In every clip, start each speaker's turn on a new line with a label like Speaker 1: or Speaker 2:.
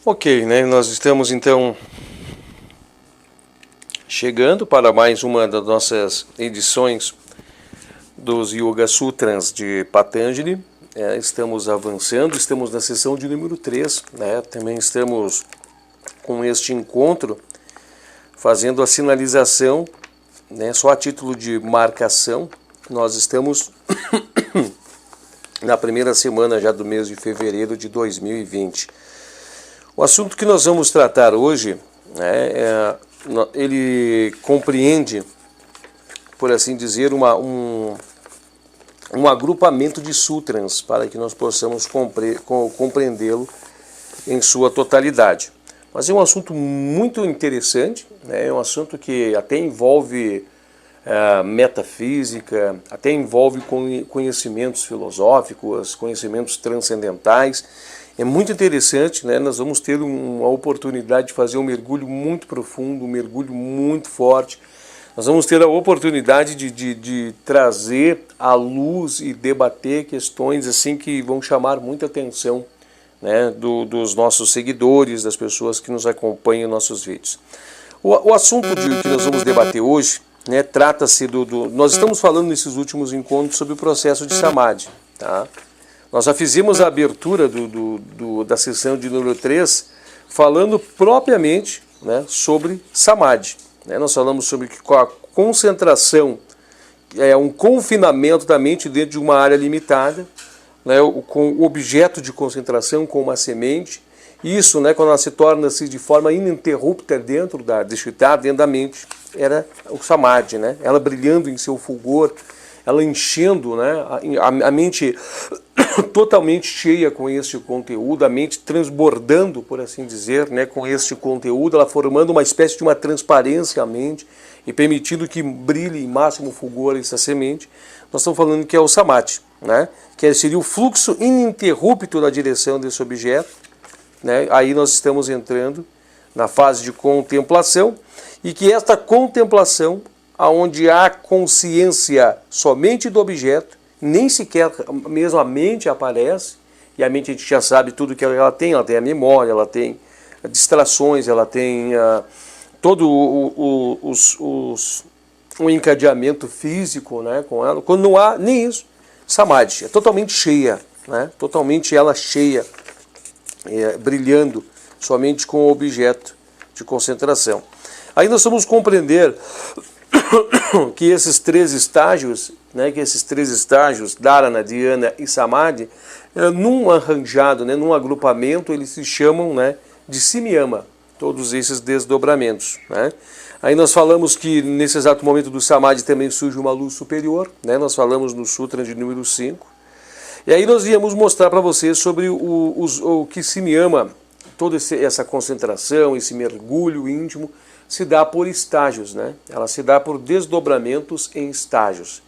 Speaker 1: Ok, né? Nós estamos então chegando para mais uma das nossas edições dos Yoga Sutras de Patanjali. Estamos avançando, estamos na sessão de número 3, né? Também estamos com este encontro fazendo a sinalização, né? Só a título de marcação. Nós estamos na primeira semana já do mês de fevereiro de 2020. O assunto que nós vamos tratar hoje, né, ele compreende, por assim dizer, um agrupamento de sutras para que nós possamos compreendê-lo em sua totalidade. Mas é um assunto muito interessante, né, é um assunto que até envolve metafísica, até envolve conhecimentos filosóficos, conhecimentos transcendentais. É muito interessante, né? Nós vamos ter uma oportunidade de fazer um mergulho muito profundo, um mergulho muito forte. Nós vamos ter a oportunidade de trazer à luz e debater questões assim que vão chamar muita atenção, né, dos nossos seguidores, das pessoas que nos acompanham em nossos vídeos. O assunto que nós vamos debater hoje, né, trata-se Nós estamos falando nesses últimos encontros sobre o processo de Samadhi, tá? Nós já fizemos a abertura da sessão de número 3 falando propriamente, né, sobre Samadhi. Né? Nós falamos sobre que a concentração é um confinamento da mente dentro de uma área limitada, né, com o objeto de concentração, com uma semente. Isso, né, quando ela se torna-se de forma ininterrupta dentro da mente, era o Samadhi, né? Ela brilhando em seu fulgor, ela enchendo, né, a mente totalmente cheia com este conteúdo, a mente transbordando, por assim dizer, né, com este conteúdo, ela formando uma espécie de uma transparência à mente e permitindo que brilhe em máximo fulgor essa semente. Nós estamos falando que é o Samadhi, né, que seria o fluxo ininterrupto da direção desse objeto, né? Aí nós estamos entrando na fase de contemplação, e que esta contemplação, onde há consciência somente do objeto, nem sequer mesmo a mente aparece, e a mente a gente já sabe tudo que ela tem a memória, ela tem distrações, ela tem todo o encadeamento físico, né, com ela. Quando não há nem isso, Samadhi é totalmente cheia, né, totalmente ela cheia, brilhando somente com o objeto de concentração. Aí nós vamos compreender que esses três estágios, né, Dharana, Dhyana e Samadhi, num arranjado, né, num agrupamento, eles se chamam, né, de Simyama, todos esses desdobramentos, né. Aí nós falamos que nesse exato momento do Samadhi também surge uma luz superior, né, nós falamos no Sutra de número 5, e aí nós íamos mostrar para vocês sobre o que Simyama, toda essa concentração, esse mergulho íntimo, se dá por estágios, né? Ela se dá por desdobramentos em estágios.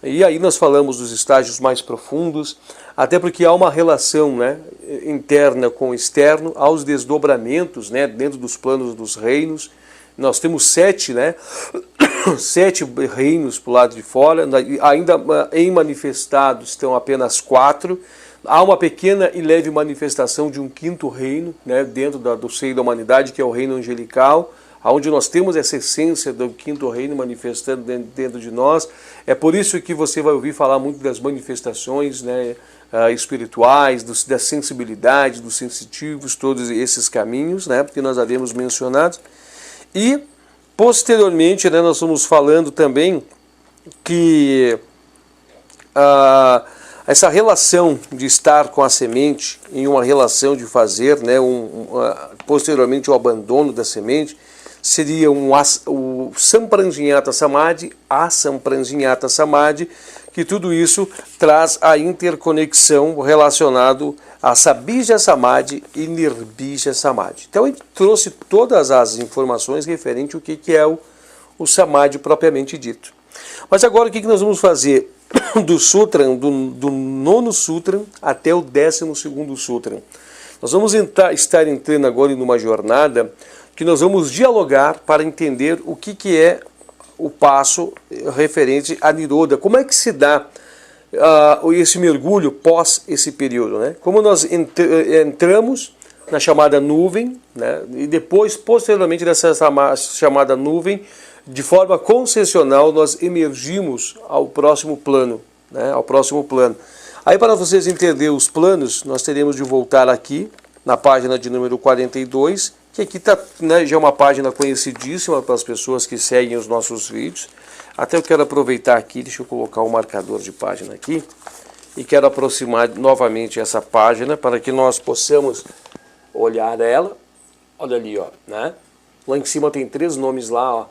Speaker 1: E aí nós falamos dos estágios mais profundos, até porque há uma relação, né, interna com o externo, aos desdobramentos, né, dentro dos planos dos reinos. Nós temos 7, né, 7 reinos para o lado de fora, ainda em manifestado estão apenas 4. Há uma pequena e leve manifestação de um 5º reino, né, dentro do seio da humanidade, que é o reino angelical, onde nós temos essa essência do 5º reino manifestando dentro de nós. É por isso que você vai ouvir falar muito das manifestações, né, espirituais, da sensibilidade, dos sensitivos, todos esses caminhos, né, porque nós havíamos mencionado. E, posteriormente, né, nós estamos falando também que essa relação de estar com a semente, em uma relação de fazer, né, posteriormente o abandono da semente, seria o Sampranjñāta Samadhi, a Sampranjñāta Samadhi, que tudo isso traz a interconexão relacionado a Sabija Samadhi e Nirbija Samadhi. Então ele trouxe todas as informações referentes ao que é o Samadhi propriamente dito. Mas agora o que nós vamos fazer do Sutra, do 9º Sutra até o 12º Sutra? Nós vamos estar entrando agora em uma jornada que nós vamos dialogar para entender o que é o passo referente a Nirodha. Como é que se dá esse mergulho pós esse período, né? Como nós entramos na chamada nuvem, né? E depois, posteriormente dessa chamada nuvem, de forma concessional, nós emergimos ao próximo plano, né? Ao próximo plano. Aí, para vocês entenderem os planos, nós teremos de voltar aqui na página de número 42, que aqui está, né, já é uma página conhecidíssima para as pessoas que seguem os nossos vídeos. Até eu quero aproveitar aqui, deixa eu colocar um marcador de página aqui, e quero aproximar novamente essa página para que nós possamos olhar ela. Olha ali, ó, né? Lá em cima tem 3 nomes lá, ó,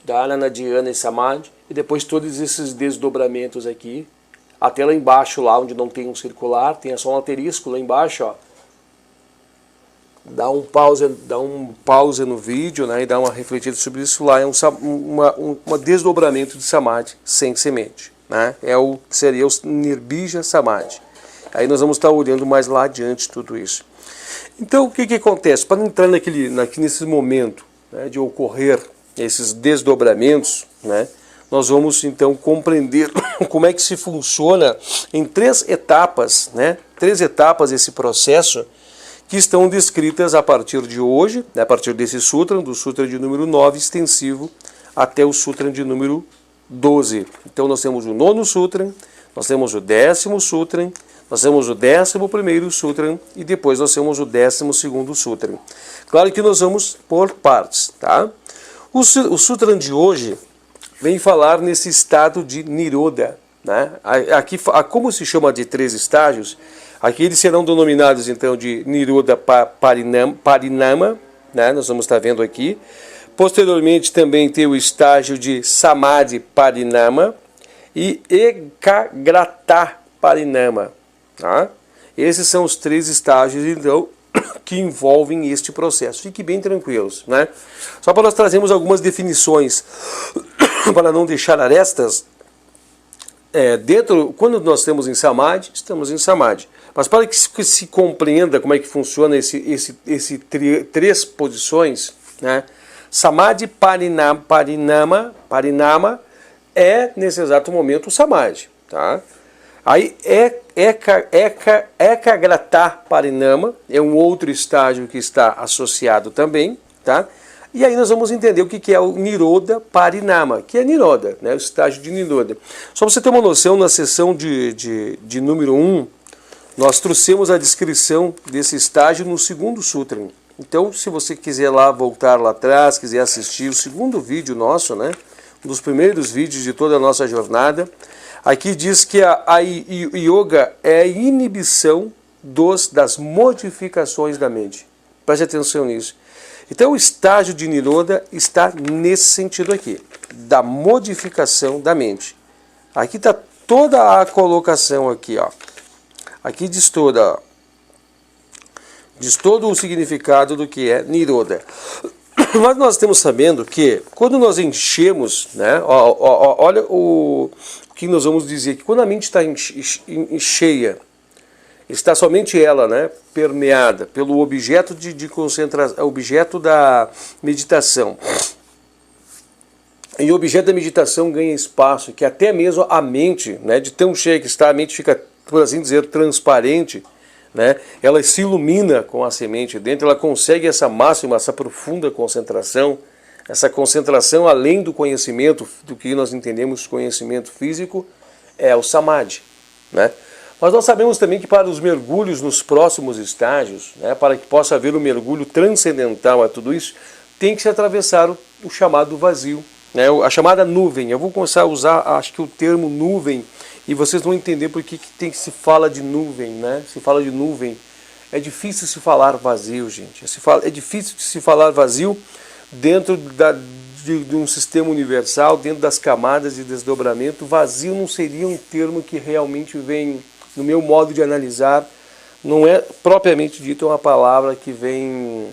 Speaker 1: Dharana, Dhyana e Samadhi, e depois todos esses desdobramentos aqui, até lá embaixo, lá onde não tem um circular, tem só um asterisco lá embaixo, ó. Dá um pause no vídeo, né, e dá uma refletida sobre isso. Lá é um desdobramento de Samadhi sem semente, né? Seria o Nirbija Samadhi. Aí nós vamos estar olhando mais lá adiante tudo isso. Então o que acontece? Para entrar nesse momento, né, de ocorrer esses desdobramentos, né, nós vamos então compreender como é que se funciona em 3 etapas, né, 3 etapas esse processo, que estão descritas a partir de hoje, né, a partir desse sutra, do sutra de número 9, extensivo, até o sutra de número 12. Então nós temos o 9º sutra, nós temos o 10º sutra, nós temos o 11º sutra e depois nós temos o 12º sutra. Claro que nós vamos por partes, tá? O sutra de hoje vem falar nesse estado de Nirodha, né? Aqui, como se chama de 3 estágios, aqui eles serão denominados então de Nirodha Parinama, né? Nós vamos estar vendo aqui. Posteriormente também tem o estágio de Samadhi Parinama e Ekagrata Parinama, tá? Esses são os 3 estágios então que envolvem este processo. Fiquem bem tranquilos, né? Só para nós trazermos algumas definições para não deixar arestas. Quando nós estamos em Samadhi, estamos em Samadhi. Mas para que se compreenda como é que funciona esse 3 posições, né? Samadhi Parinama é, nesse exato momento, o Samadhi, tá? Aí, Ekagrata Parinama é um outro estágio que está associado também, tá? E aí nós vamos entender o que é o Nirodha Parinama, que é Nirodha, né? O estágio de Nirodha. Só para você ter uma noção, na sessão de número 1, nós trouxemos a descrição desse estágio no 2º sutra. Então, se você quiser voltar lá atrás, quiser assistir o 2º vídeo nosso, né? Um dos primeiros vídeos de toda a nossa jornada, aqui diz que a yoga é a inibição das modificações da mente. Preste atenção nisso. Então o estágio de Nirodha está nesse sentido aqui, da modificação da mente. Aqui está toda a colocação aqui, ó. Aqui diz todo o significado do que é Nirodha. Mas nós estamos sabendo que quando nós enchemos, né, olha o que nós vamos dizer, que quando a mente está cheia, está somente ela, né, permeada pelo objeto de concentração, objeto da meditação. E o objeto da meditação ganha espaço, que até mesmo a mente, né, de tão cheia que está, a mente fica, por assim dizer, transparente, né, ela se ilumina com a semente dentro, ela consegue essa máxima, essa profunda concentração, essa concentração além do conhecimento, do que nós entendemos conhecimento físico, é o Samadhi, né? Mas nós sabemos também que para os mergulhos nos próximos estágios, né, para que possa haver um mergulho transcendental a tudo isso, tem que se atravessar o chamado vazio, né, a chamada nuvem. Eu vou começar a usar, acho que o termo nuvem, e vocês vão entender por que se fala de nuvem, né? Se fala de nuvem. É difícil se falar vazio, gente. É difícil de se falar vazio dentro de um sistema universal, dentro das camadas de desdobramento. Vazio não seria um termo que realmente vem, no meu modo de analisar, não é propriamente dito uma palavra que vem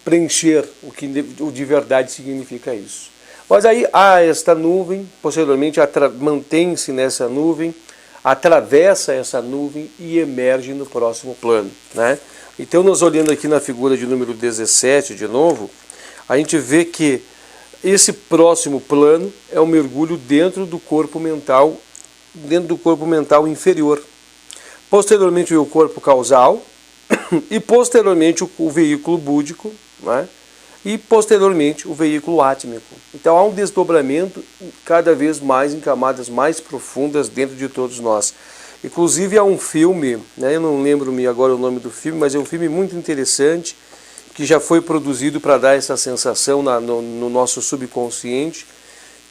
Speaker 1: preencher o que de verdade significa isso. Mas aí há esta nuvem, posteriormente mantém-se nessa nuvem, atravessa essa nuvem e emerge no próximo plano, né? Então nós olhando aqui na figura de número 17 de novo, a gente vê que esse próximo plano é um mergulho dentro do corpo mental inferior. Posteriormente o corpo causal, e posteriormente o veículo búdico, né? E posteriormente o veículo átmico. Então há um desdobramento cada vez mais em camadas mais profundas dentro de todos nós. Inclusive há um filme, né, eu não lembro-me agora o nome do filme, mas é um filme muito interessante, que já foi produzido para dar essa sensação no nosso subconsciente,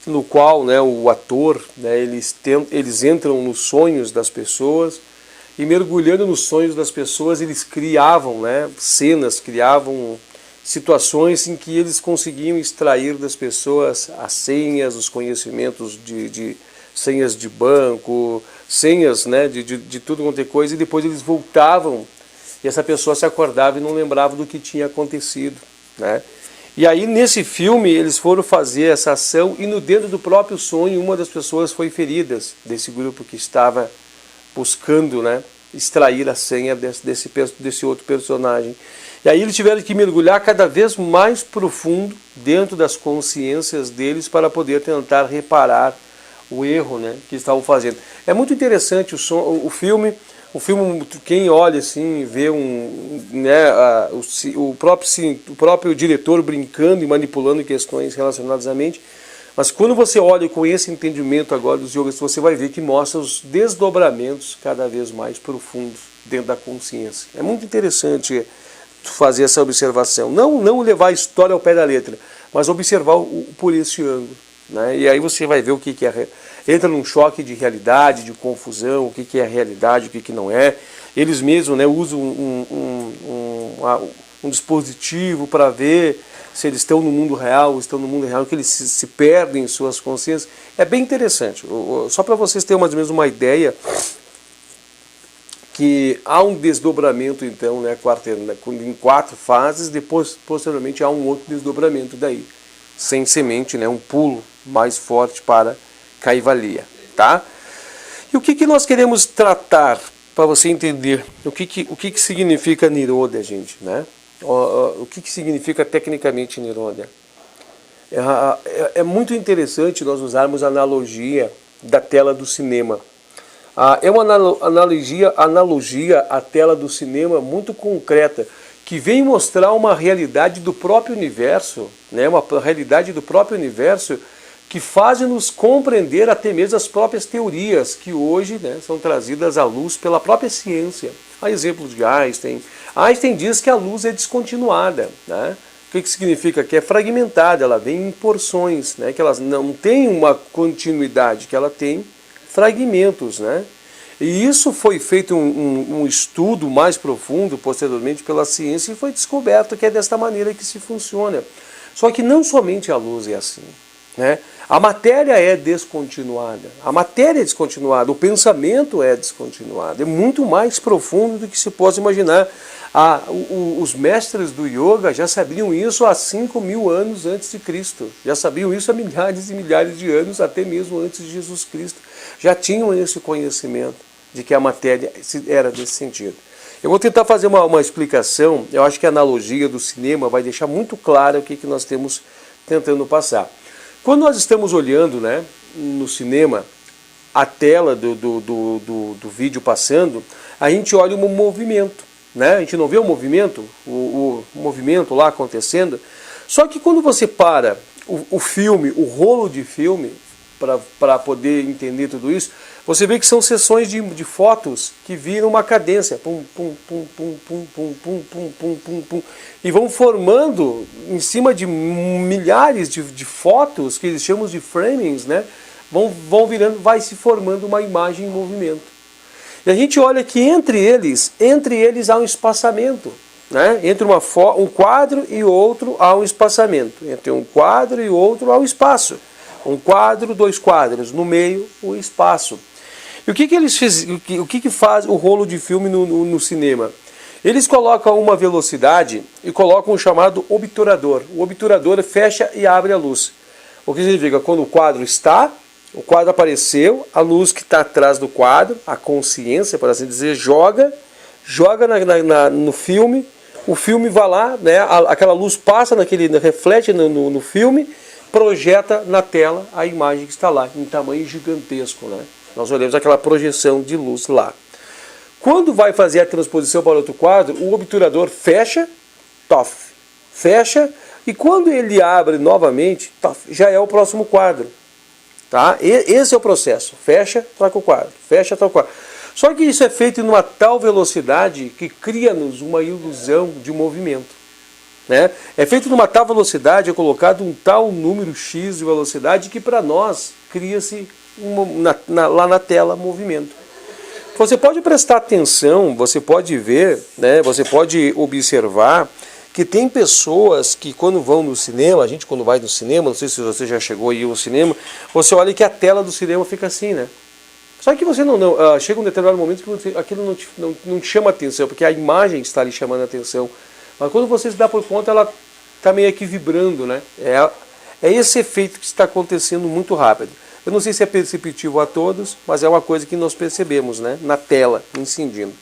Speaker 1: no qual, né, o ator, né, eles entram nos sonhos das pessoas, e mergulhando nos sonhos das pessoas, eles criavam, né, cenas, criavam situações em que eles conseguiam extrair das pessoas as senhas, os conhecimentos de senhas de banco, senhas, né, de tudo quanto é coisa, e depois eles voltavam e essa pessoa se acordava e não lembrava do que tinha acontecido, né? E aí nesse filme eles foram fazer essa ação e no dentro do próprio sonho uma das pessoas foi ferida desse grupo que estava buscando, né, extrair a senha desse outro personagem. E aí eles tiveram que mergulhar cada vez mais profundo dentro das consciências deles para poder tentar reparar o erro, né, que estavam fazendo. É muito interessante o filme. O filme, quem olha assim, vê o próprio diretor brincando e manipulando questões relacionadas à mente. Mas quando você olha com esse entendimento agora dos yogas, você vai ver que mostra os desdobramentos cada vez mais profundos dentro da consciência. É muito interessante fazer essa observação. Não levar a história ao pé da letra, mas observar por esse ângulo, né? E aí você vai ver o que é. Entra num choque de realidade, de confusão, o que é realidade, o que não é. Eles mesmos, né, usam um dispositivo para ver se eles estão no mundo real ou estão no mundo real, que eles se perdem em suas consciências. É bem interessante. Só para vocês terem mais ou menos uma ideia, que há um desdobramento, então, né, em 4 fases, depois, posteriormente, há um outro desdobramento daí, sem semente, né, um pulo mais forte para Kaivalya, tá? E o que nós queremos tratar, para você entender o que significa Nirodha, gente, né? O que significa tecnicamente Nirodha? É muito interessante nós usarmos a analogia da tela do cinema. É uma analogia à tela do cinema muito concreta, que vem mostrar uma realidade do próprio universo, né? Uma realidade do próprio universo que faz-nos compreender até mesmo as próprias teorias que hoje, né, são trazidas à luz pela própria ciência. Há exemplos de Einstein. Einstein diz que a luz é descontinuada, né? O que significa? Que é fragmentada, ela vem em porções, né? Que ela não tem uma continuidade, que ela tem fragmentos, né? E isso foi feito um estudo mais profundo, posteriormente, pela ciência, e foi descoberto que é desta maneira que se funciona. Só que não somente a luz é assim, né? A matéria é descontinuada, o pensamento é descontinuado, é muito mais profundo do que se possa imaginar. Os mestres do yoga já sabiam isso há 5.000 anos antes de Cristo, já sabiam isso há milhares e milhares de anos, até mesmo antes de Jesus Cristo. Já tinham esse conhecimento de que a matéria era desse sentido. Eu vou tentar fazer uma explicação, eu acho que a analogia do cinema vai deixar muito claro o que nós estamos tentando passar. Quando nós estamos olhando, né, no cinema, a tela do vídeo passando, a gente olha um movimento, né? A gente não vê o movimento lá acontecendo. Só que quando você para o filme, o rolo de filme, para poder entender tudo isso, você vê que são sessões de fotos que viram uma cadência, pum, pum, pum, pum, pum, pum, pum, pum, pum, pum, pum, e vão formando em cima de milhares de fotos, que eles chamam de framings, né? Vão virando, vai se formando uma imagem em movimento. E a gente olha que entre eles há um espaçamento, né? Entre um quadro e outro há um espaçamento. Entre um quadro e outro há um espaço. Um quadro, 2 quadros, no meio o espaço. E o que faz o rolo de filme no cinema? Eles colocam uma velocidade e colocam o chamado obturador. O obturador fecha e abre a luz. O que significa? Quando o quadro apareceu, a luz que está atrás do quadro, a consciência, por assim dizer, joga no filme, o filme vai lá, né, aquela luz passa reflete no filme, projeta na tela a imagem que está lá, em tamanho gigantesco, né? Nós olhamos aquela projeção de luz lá. Quando vai fazer a transposição para outro quadro, o obturador fecha, fecha, e quando ele abre novamente, já é o próximo quadro. Tá? Esse é o processo. Fecha, troca o quadro. Fecha, troca o quadro. Só que isso é feito numa tal velocidade que cria-nos uma ilusão de movimento. Né? É feito numa tal velocidade, é colocado um tal número X de velocidade que para nós cria-se lá na tela movimento. Você pode prestar atenção, você pode ver, né? Você pode observar que tem pessoas que quando vão no cinema, a gente quando vai no cinema, não sei se você já chegou aí ao cinema, você olha que a tela do cinema fica assim, né? Só que você chega um determinado momento que aquilo não te chama atenção, porque a imagem está ali chamando a atenção. Mas quando você se dá por conta, ela está meio que vibrando, né? É esse efeito que está acontecendo muito rápido. Eu não sei se é perceptível a todos, mas é uma coisa que nós percebemos, né? Na tela, incidindo.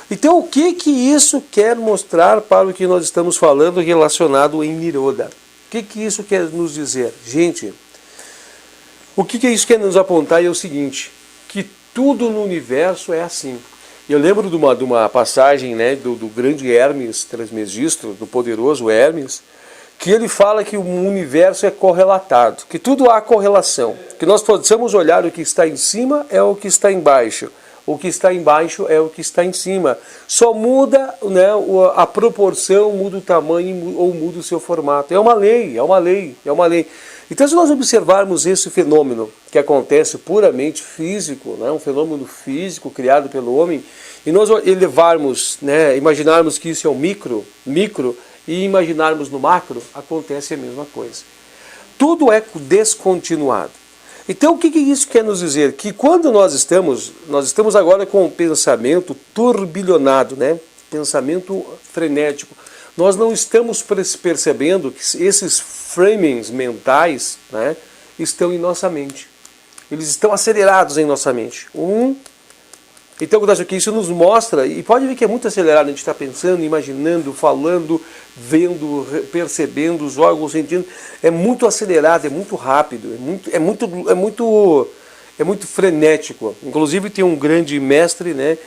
Speaker 1: Então, o que isso quer mostrar para o que nós estamos falando relacionado em Niroda? O que isso quer nos dizer? Gente, o que isso quer nos apontar é o seguinte, que tudo no universo é assim. Eu lembro de uma passagem, né, do grande Hermes Trismegisto, do poderoso Hermes, que ele fala que o universo é correlatado, que tudo há correlação, que nós possamos olhar o que está em cima é o que está embaixo, o que está embaixo é o que está em cima. Só muda, né, a proporção, muda o tamanho ou muda o seu formato. É uma lei, é uma lei, é uma lei. Então, se nós observarmos esse fenômeno que acontece puramente físico, né, um fenômeno físico criado pelo homem, e nós elevarmos, né, imaginarmos que isso é um micro, e imaginarmos no macro, acontece a mesma coisa. Tudo é descontinuado. Então, o que isso quer nos dizer? Que quando nós estamos agora com o pensamento turbilhonado, né? Pensamento frenético, nós não estamos percebendo que esses framings mentais, né, estão em nossa mente. Eles estão acelerados em nossa mente. Então, acontece que isso nos mostra, e pode ver que é muito acelerado, a gente está pensando, imaginando, falando, vendo, percebendo, os órgãos sentindo, é muito acelerado, é muito rápido, é muito frenético. Inclusive tem um grande mestre, né,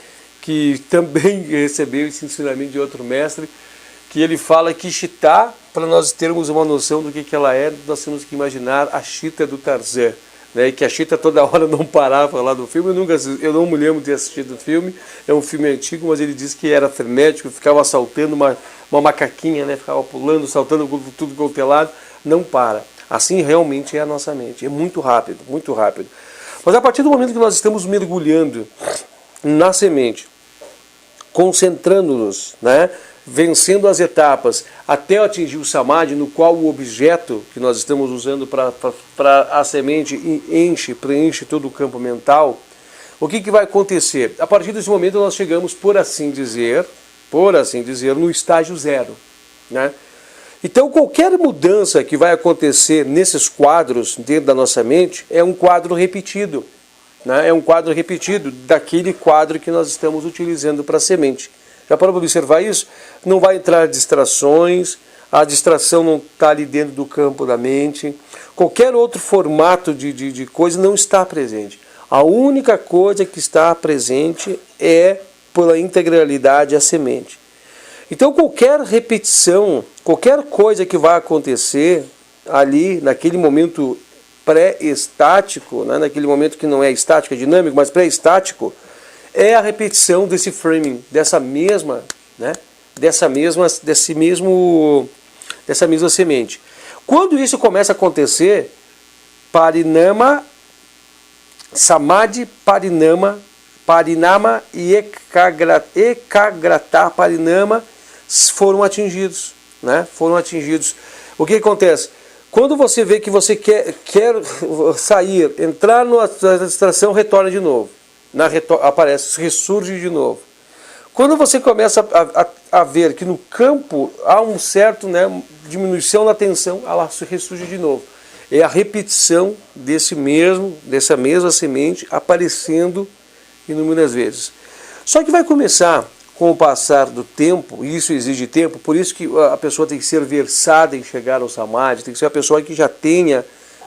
Speaker 1: que também recebeu esse ensinamento de outro mestre, que ele fala que Chitá, para nós termos uma noção do que ela é, nós temos que imaginar a Chita do Tarzan. Né, que a Chita toda hora não parava lá do filme, eu não me lembro de ter assistido o filme, é um filme antigo, mas ele disse que era frenético, ficava saltando uma macaquinha, né, ficava pulando, saltando tudo quanto é lado, não para. Assim realmente é a nossa mente, é muito rápido, muito rápido. Mas a partir do momento que nós estamos mergulhando na semente, concentrando-nos, né, vencendo as etapas até atingir o samadhi, no qual o objeto que nós estamos usando para a semente preenche todo o campo mental, o que vai acontecer? A partir desse momento nós chegamos, por assim dizer, no estágio zero. Né? Então qualquer mudança que vai acontecer nesses quadros dentro da nossa mente é um quadro repetido. Né? É um quadro repetido daquele quadro que nós estamos utilizando para a semente. Já parou para observar isso? Não vai entrar distrações, a distração não está ali dentro do campo da mente. Qualquer outro formato de coisa não está presente. A única coisa que está presente é, pela integralidade, a semente. Então qualquer repetição, qualquer coisa que vai acontecer ali, naquele momento pré-estático, né, naquele momento que não é estático, é dinâmico, mas pré-estático, é a repetição desse framing, dessa mesma semente. Quando isso começa a acontecer, parinama, samadhi, parinama e ekagrata parinama foram atingidos. Né? Foram atingidos. O que acontece? Quando você vê que você quer sair, entrar na distração, retorna de novo. Aparece, ressurge de novo. Quando você começa a ver que no campo há um certo, né, diminuição da tensão, ela ressurge de novo. É a repetição dessa mesma semente aparecendo inúmeras vezes. Só que vai começar com o passar do tempo, e isso exige tempo, por isso que a pessoa tem que ser versada em chegar ao samadhi, tem que ser uma pessoa que já tenha,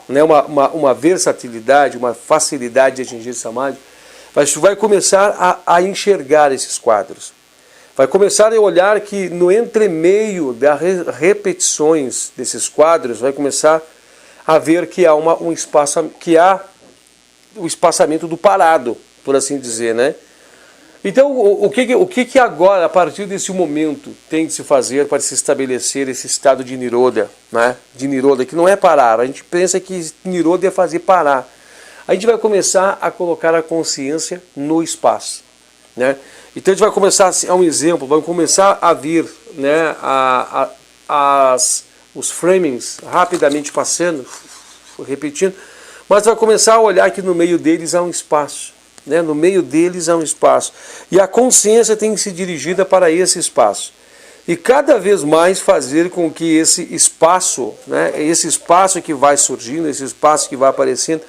Speaker 1: né, uma versatilidade, uma facilidade de atingir o samadhi. Mas tu vai começar a enxergar esses quadros. Vai começar a olhar que no entremeio das repetições desses quadros, vai começar a ver que há um espaço, que há o espaçamento do parado, por assim dizer, né? Então, o que agora, a partir desse momento, tem de se fazer para se estabelecer esse estado de Niroda, né? De Niroda, que não é parar. A gente pensa que Niroda é fazer parar. A gente vai começar a colocar a consciência no espaço, né? Então a gente vai começar, a um exemplo, vai começar a vir, né, os framings rapidamente passando, repetindo, mas vai começar a olhar que no meio deles há um espaço, né? No meio deles há um espaço. E a consciência tem que ser dirigida para esse espaço. E cada vez mais fazer com que esse espaço, né, esse espaço que vai surgindo, esse espaço que vai aparecendo,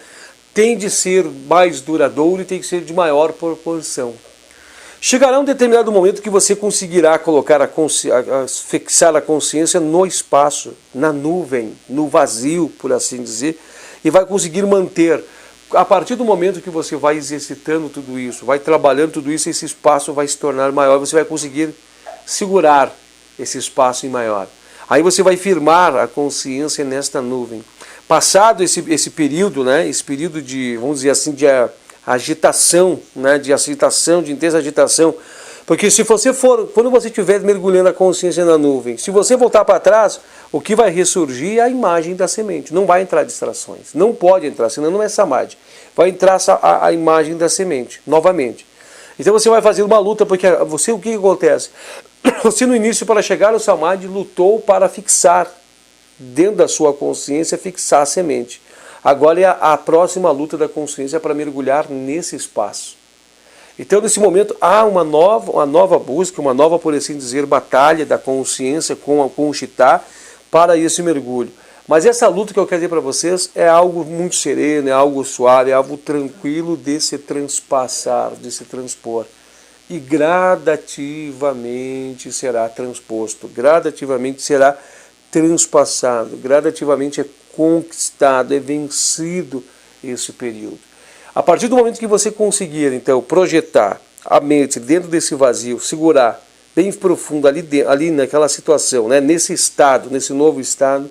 Speaker 1: tem de ser mais duradouro e tem que ser de maior proporção. Chegará um determinado momento que você conseguirá colocar fixar a consciência no espaço, na nuvem, no vazio, por assim dizer, e vai conseguir manter. A partir do momento que você vai exercitando tudo isso, vai trabalhando tudo isso, esse espaço vai se tornar maior, você vai conseguir segurar esse espaço em maior. Aí você vai firmar a consciência nesta nuvem. Passado esse período, né, esse período de, vamos dizer assim, de agitação, né, de agitação, de intensa agitação, porque se você quando você estiver mergulhando a consciência na nuvem, se você voltar para trás, o que vai ressurgir é a imagem da semente, não vai entrar distrações, não pode entrar, senão não é samadhi, vai entrar a imagem da semente, novamente. Então você vai fazer uma luta, porque você, o que acontece? Você no início, para chegar ao samadhi, lutou para fixar, dentro da sua consciência, fixar a semente. Agora é a próxima luta da consciência para mergulhar nesse espaço. Então, nesse momento, há uma nova busca, uma nova, por assim dizer, batalha da consciência com o Chitta para esse mergulho. Mas essa luta que eu quero dizer para vocês é algo muito sereno, é algo suave, é algo tranquilo de se transpassar, de se transpor. E gradativamente será transposto, gradativamente será transpassado, gradativamente é conquistado, é vencido esse período. A partir do momento que você conseguir, então, projetar a mente dentro desse vazio, segurar bem profundo ali naquela situação, né, nesse estado, nesse novo estado,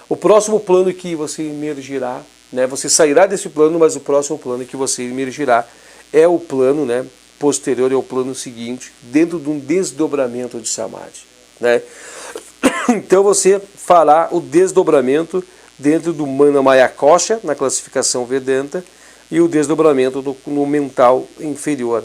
Speaker 1: o próximo plano que você emergirá, né, você sairá desse plano, mas o próximo plano que você emergirá é o plano, né, posterior, é o plano seguinte, dentro de um desdobramento de Samadhi, né? Então você fará o desdobramento dentro do Manamaya Kosha, na classificação Vedanta, e o desdobramento no mental inferior.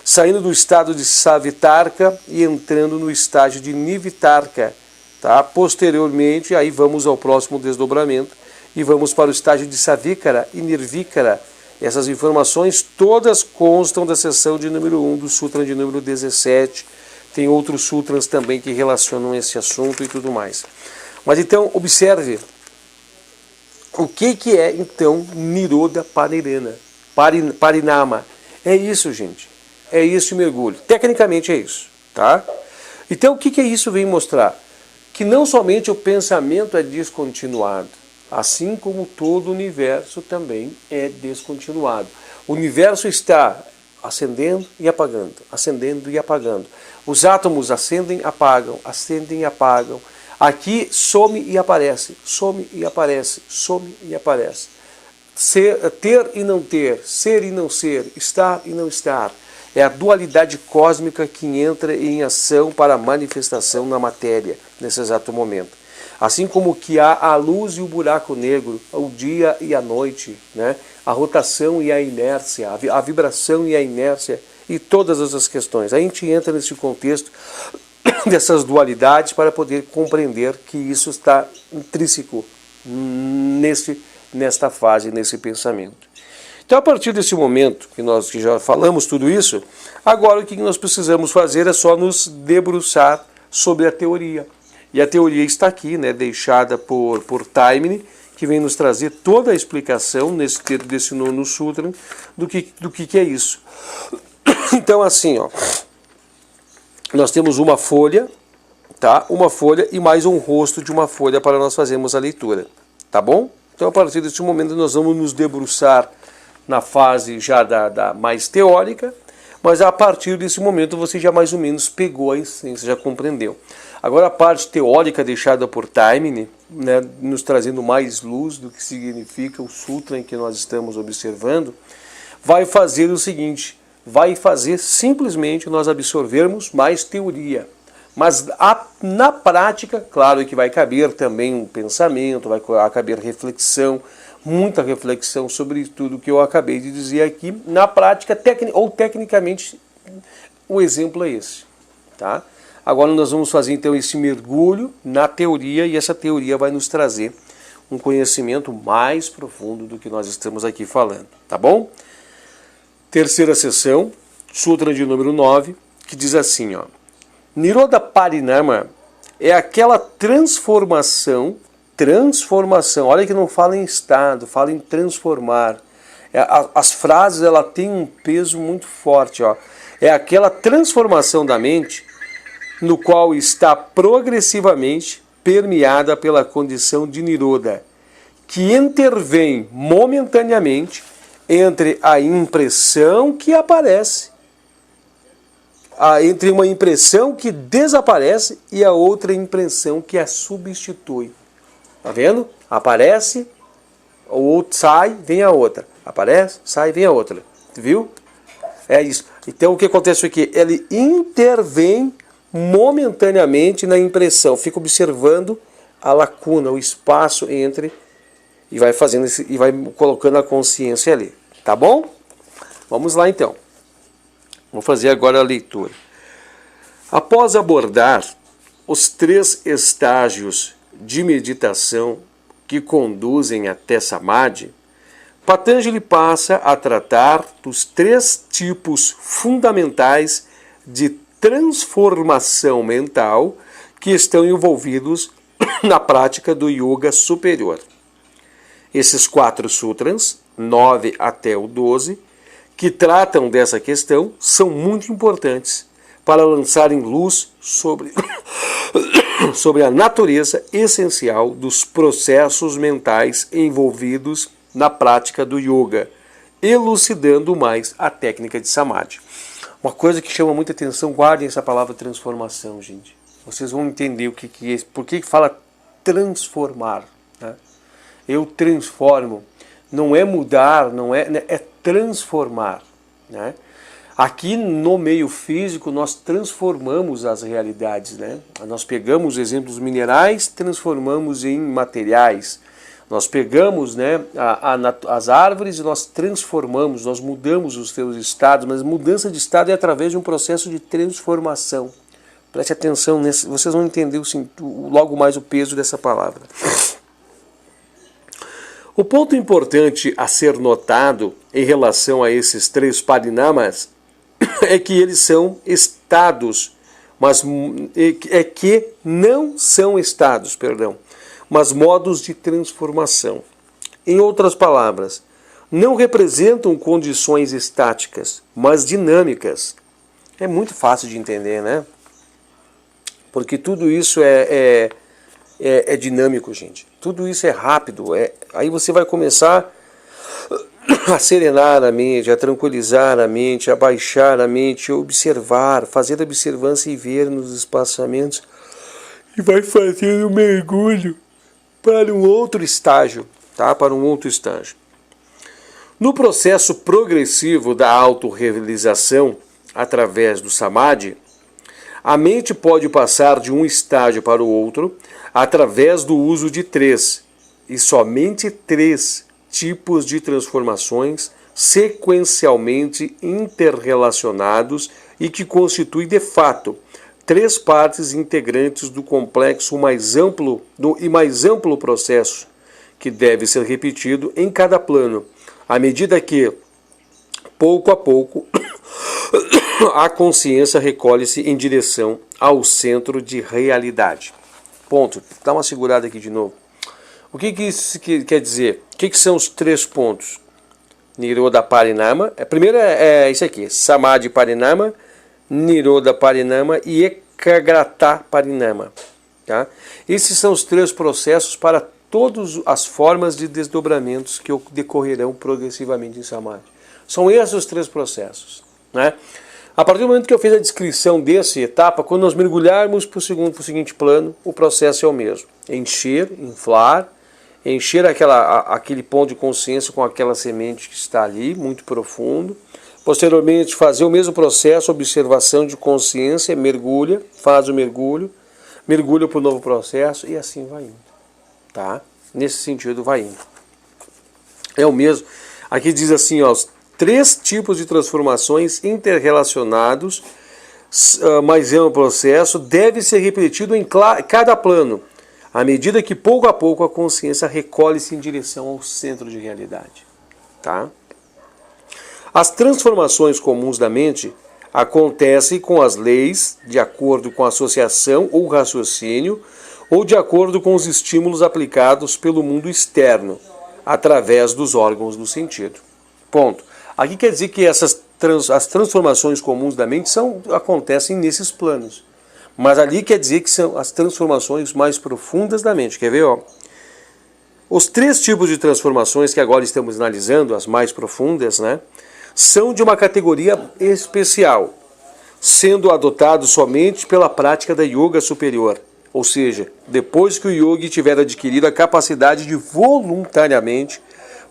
Speaker 1: Saindo do estado de Savitarka e entrando no estágio de Nivitarka. Tá? Posteriormente, aí vamos ao próximo desdobramento e vamos para o estágio de Savikara e Nirvikara. Essas informações todas constam da seção de número 1 do Sutra de número 17. Tem outros sutras também que relacionam esse assunto e tudo mais. Mas então, observe o que é então Nirodha Parinama. É isso, gente. É isso o mergulho. Tecnicamente é isso. Tá? Então, o que isso vem mostrar? Que não somente o pensamento é descontinuado, assim como todo o universo também é descontinuado. O universo está acendendo e apagando, acendendo e apagando. Os átomos acendem, apagam, acendem e apagam. Aqui some e aparece, some e aparece, some e aparece. Ter e não ter, ser e não ser, estar e não estar. É a dualidade cósmica que entra em ação para a manifestação na matéria, nesse exato momento. Assim como que há a luz e o buraco negro, o dia e a noite, né? A rotação e a inércia, a vibração e a inércia e todas essas questões. A gente entra nesse contexto dessas dualidades para poder compreender que isso está intrínseco nesta fase, nesse pensamento. Então, a partir desse momento que nós já falamos tudo isso, agora o que nós precisamos fazer é só nos debruçar sobre a teoria. E a teoria está aqui, né, deixada por Taimini, que vem nos trazer toda a explicação desse nono sutra do que é isso. Então, assim, ó, nós temos uma folha, tá? Uma folha e mais um rosto de uma folha para nós fazermos a leitura, tá bom? Então, a partir desse momento, nós vamos nos debruçar na fase já da mais teórica, mas a partir desse momento você já mais ou menos pegou a essência, já compreendeu. Agora a parte teórica deixada por Taimini, né, nos trazendo mais luz do que significa o sutra em que nós estamos observando, vai fazer o seguinte, vai fazer simplesmente nós absorvermos mais teoria. Mas na prática, claro que vai caber também um pensamento, vai caber reflexão, muita reflexão sobre tudo que eu acabei de dizer aqui. Na prática, tecnicamente, o exemplo é esse. Tá? Agora nós vamos fazer então esse mergulho na teoria e essa teoria vai nos trazer um conhecimento mais profundo do que nós estamos aqui falando. Tá bom? Terceira sessão, Sutra de número 9, que diz assim, ó. Nirodha Parinama é aquela transformação, olha que não fala em estado, fala em transformar. As frases ela têm um peso muito forte, ó. É aquela transformação da mente no qual está progressivamente permeada pela condição de Nirodha, que intervém momentaneamente entre a impressão que aparece, entre uma impressão que desaparece e a outra impressão que a substitui. Tá vendo? Aparece, o outro sai, vem a outra. Aparece, sai, vem a outra. Viu? É isso. Então o que acontece aqui? Ele intervém momentaneamente na impressão, fica observando a lacuna, o espaço entre, e vai fazendo e vai colocando a consciência ali. Tá bom? Vamos lá então. Vou fazer agora a leitura. Após abordar os 3 estágios de meditação que conduzem até Samadhi, Patanjali passa a tratar dos 3 tipos fundamentais de transformação mental que estão envolvidos na prática do yoga superior. Esses 4 sutras, 9 até o 12, que tratam dessa questão, são muito importantes para lançarem luz sobre a natureza essencial dos processos mentais envolvidos na prática do yoga, elucidando mais a técnica de Samadhi. Uma coisa que chama muita atenção, guardem essa palavra transformação, gente. Vocês vão entender o que é, por que fala transformar. Né? Eu transformo. Não é mudar, é transformar. Né? Aqui no meio físico nós transformamos as realidades. Né? Nós pegamos exemplos minerais, transformamos em materiais. Nós pegamos, né, as árvores e nós transformamos, nós mudamos os seus estados, mas mudança de estado é através de um processo de transformação. Preste atenção, vocês vão entender logo mais o peso dessa palavra. O ponto importante a ser notado em relação a esses 3 parinamas é que eles são estados, mas não são estados, mas modos de transformação. Em outras palavras, não representam condições estáticas, mas dinâmicas. É muito fácil de entender, né? Porque tudo isso é dinâmico, gente. Tudo isso é rápido. Aí você vai começar a serenar a mente, a tranquilizar a mente, a baixar a mente, a observar, fazer observância e ver nos espaçamentos. E vai fazer um mergulho para um outro estágio, tá? Para um outro estágio. No processo progressivo da autorrealização através do Samadhi, a mente pode passar de um estágio para o outro através do uso de 3, e somente 3 tipos de transformações sequencialmente interrelacionados e que constituem de fato 3 partes integrantes do complexo mais amplo processo, que deve ser repetido em cada plano, à medida que, pouco a pouco, a consciência recolhe-se em direção ao centro de realidade. Ponto. Dá uma segurada aqui de novo. O que isso quer dizer? O que são os 3 pontos? Nirodha Parinama. Primeiro é isso aqui. Samadhi Parinama, Nirodha Parinama e Ekagrata Parinama. Tá? Esses são os 3 processos para todas as formas de desdobramentos que decorrerão progressivamente em Samadhi. São esses os 3 processos, né? A partir do momento que eu fiz a descrição dessa etapa, quando nós mergulharmos para o seguinte plano, o processo é o mesmo. Encher, inflar, encher aquele ponto de consciência com aquela semente que está ali, muito profundo. Posteriormente, fazer o mesmo processo, observação de consciência, mergulha, faz o mergulho, mergulha para o novo processo e assim vai indo. Tá? Nesse sentido vai indo. É o mesmo. Aqui diz assim, ó, os 3 tipos de transformações interrelacionados, mas é um processo, deve ser repetido em cada plano, à medida que pouco a pouco a consciência recolhe-se em direção ao centro de realidade. Tá? As transformações comuns da mente acontecem com as leis, de acordo com a associação ou raciocínio, ou de acordo com os estímulos aplicados pelo mundo externo, através dos órgãos do sentido. Ponto. Aqui quer dizer que as transformações comuns da mente acontecem nesses planos. Mas ali quer dizer que são as transformações mais profundas da mente. Quer ver? Ó? Os 3 tipos de transformações que agora estamos analisando, as mais profundas, né, são de uma categoria especial, sendo adotados somente pela prática da yoga superior. Ou seja, depois que o yogi tiver adquirido a capacidade de voluntariamente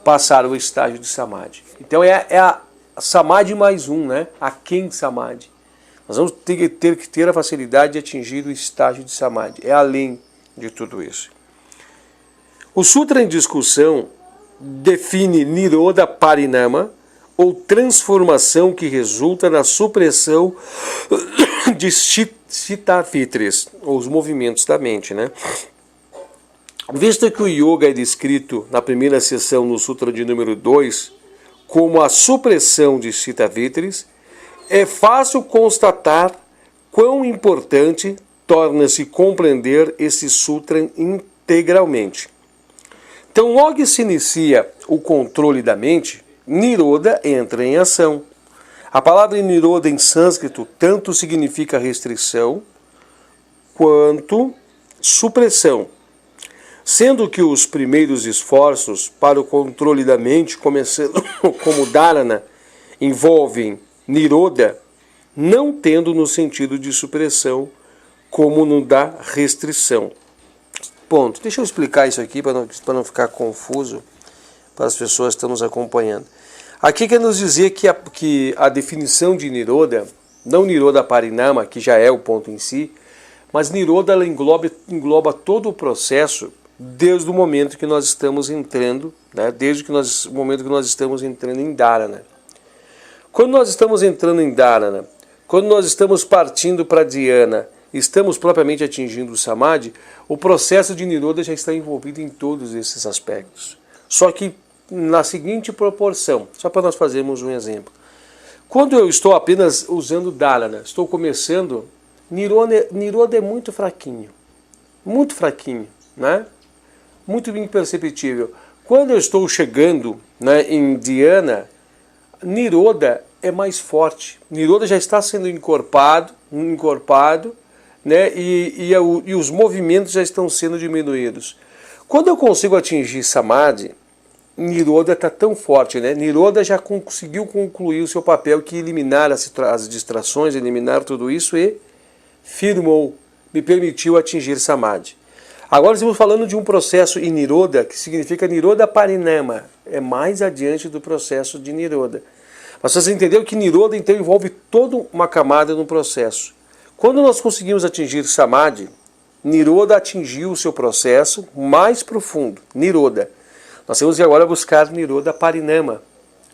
Speaker 1: passar o estágio de Samadhi. Então é a Samadhi mais um, né? A Ken Samadhi. Nós vamos ter que ter a facilidade de atingir o estágio de Samadhi. É além de tudo isso. O Sutra em discussão define Nirodha Parinama, ou transformação que resulta na supressão de Citta-Vitris, ou os movimentos da mente, né? Visto que o yoga é descrito na primeira seção no Sutra de número 2 como a supressão de Citta-Vitris, é fácil constatar quão importante torna-se compreender esse sutra integralmente. Então, logo que se inicia o controle da mente, Nirodha entra em ação. A palavra Nirodha em sânscrito tanto significa restrição quanto supressão, sendo que os primeiros esforços para o controle da mente, começando como dharana, envolvem Nirodha, não tendo no sentido de supressão como no da restrição. Ponto. Deixa eu explicar isso aqui para não ficar confuso para as pessoas que estão nos acompanhando. Aqui quer nos dizer que a definição de Nirodha, não Nirodha Parinama, que já é o ponto em si, mas Nirodha ela engloba todo o processo desde o momento que nós estamos entrando, né, o momento que nós estamos entrando em Dharana. Quando nós estamos entrando em Dharana, quando nós estamos partindo para Dhyana, estamos propriamente atingindo o Samadhi, o processo de Nirodha já está envolvido em todos esses aspectos. Só que na seguinte proporção, só para nós fazermos um exemplo. Quando eu estou apenas usando Dharana, estou começando, Nirodha é muito fraquinho, né? Muito imperceptível. Quando eu estou chegando, né, em Dhyana, Nirodha é mais forte. Nirodha já está sendo encorpado, né, e os movimentos já estão sendo diminuídos. Quando eu consigo atingir Samadhi, Nirodha está tão forte, né? Nirodha já conseguiu concluir o seu papel, que eliminar as distrações, eliminar tudo isso e firmou, me permitiu atingir Samadhi. Agora estamos falando de um processo em Nirodha, que significa Nirodha Parinama, é mais adiante do processo de Nirodha. Mas vocês entenderam que Nirodha então envolve toda uma camada no processo. Quando nós conseguimos atingir Samadhi, Nirodha atingiu o seu processo mais profundo, Nirodha. Nós temos que agora buscar Nirodha Parinama,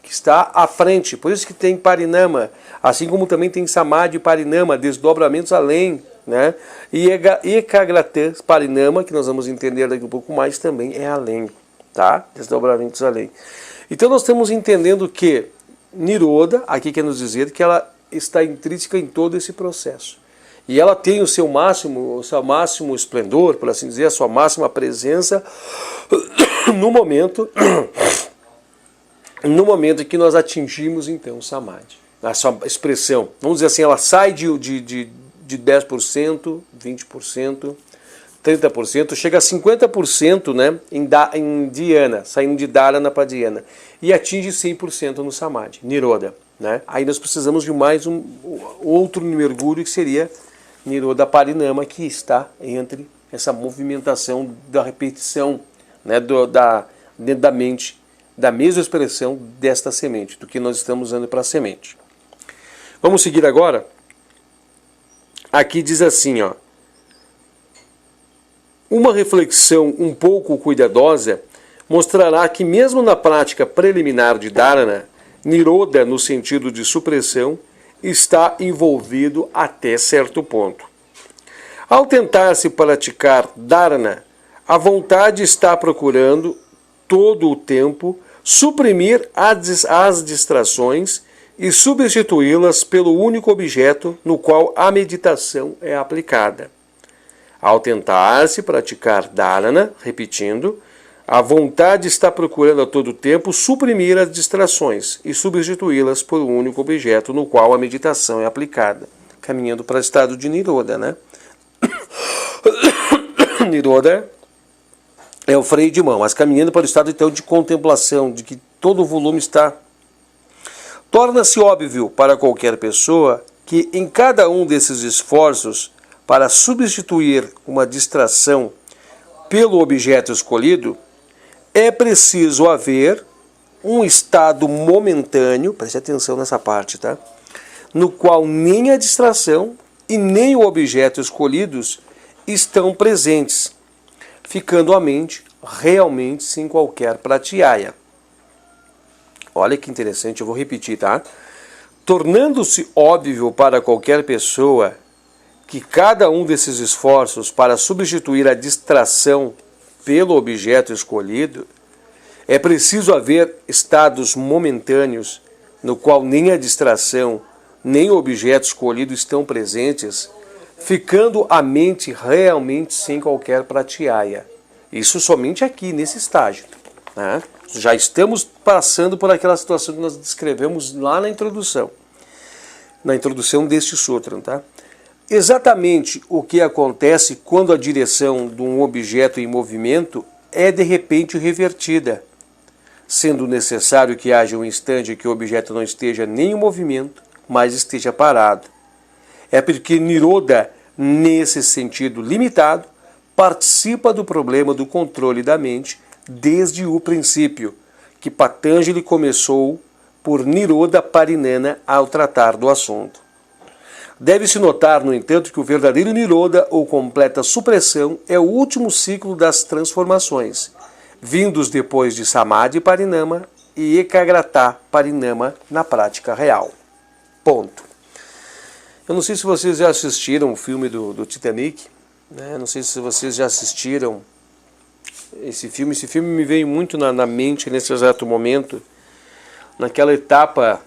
Speaker 1: que está à frente. Por isso que tem Parinama, assim como também tem Samadhi Parinama, desdobramentos além, né? E Ekagrata Parinama, que nós vamos entender daqui um pouco mais, também é além, tá? Desdobramentos além. Então nós estamos entendendo que Nirodha, aqui quer nos dizer que ela está intrínseca em todo esse processo. E ela tem o seu máximo esplendor, por assim dizer, a sua máxima presença no momento em que nós atingimos então o Samadhi. A sua expressão, vamos dizer assim, ela sai de 10%, 20%, 30%, chega a 50%, né, em dhyana, saindo de dharana para dhyana, e atinge 100% no samadhi, niroda. Né? Aí nós precisamos de mais outro mergulho, que seria niroda parinama, que está entre essa movimentação da repetição, né, dentro da mente, da mesma expressão desta semente, do que nós estamos usando para a semente. Vamos seguir agora. Aqui diz assim, ó. Uma reflexão um pouco cuidadosa mostrará que mesmo na prática preliminar de dharana, niroda, no sentido de supressão, está envolvido até certo ponto. Ao tentar-se praticar dharana, a vontade está procurando, todo o tempo, suprimir as distrações e substituí-las pelo único objeto no qual a meditação é aplicada. Ao tentar-se praticar dharana, repetindo, a vontade está procurando a todo tempo suprimir as distrações e substituí-las por um único objeto no qual a meditação é aplicada, caminhando para o estado de niroda, né? Niroda é o freio de mão, mas caminhando para o estado então de contemplação, de que todo o volume está. Torna-se óbvio para qualquer pessoa que em cada um desses esforços para substituir uma distração pelo objeto escolhido, é preciso haver um estado momentâneo, preste atenção nessa parte, tá? No qual nem a distração e nem o objeto escolhidos estão presentes, ficando a mente realmente sem qualquer pratyaya. Olha que interessante, eu vou repetir, tá? Tornando-se óbvio para qualquer pessoa que cada um desses esforços para substituir a distração pelo objeto escolhido, é preciso haver estados momentâneos no qual nem a distração nem o objeto escolhido estão presentes, ficando a mente realmente sem qualquer pratyaya. Isso somente aqui, nesse estágio. Né? Já estamos passando por aquela situação que nós descrevemos lá na introdução deste sutra, tá? Exatamente o que acontece quando a direção de um objeto em movimento é de repente revertida, sendo necessário que haja um instante que o objeto não esteja nem em movimento, mas esteja parado. É porque Niroda, nesse sentido limitado, participa do problema do controle da mente desde o princípio, que Patanjali começou por Niroda Parinana ao tratar do assunto. Deve-se notar, no entanto, que o verdadeiro Niroda, ou completa supressão, é o último ciclo das transformações, vindos depois de Samadhi Parinama e Ekagrata Parinama na prática real. Ponto. Eu não sei se vocês já assistiram o filme do Titanic, né? Não sei se vocês já assistiram esse filme. Esse filme me veio muito na mente nesse exato momento, naquela etapa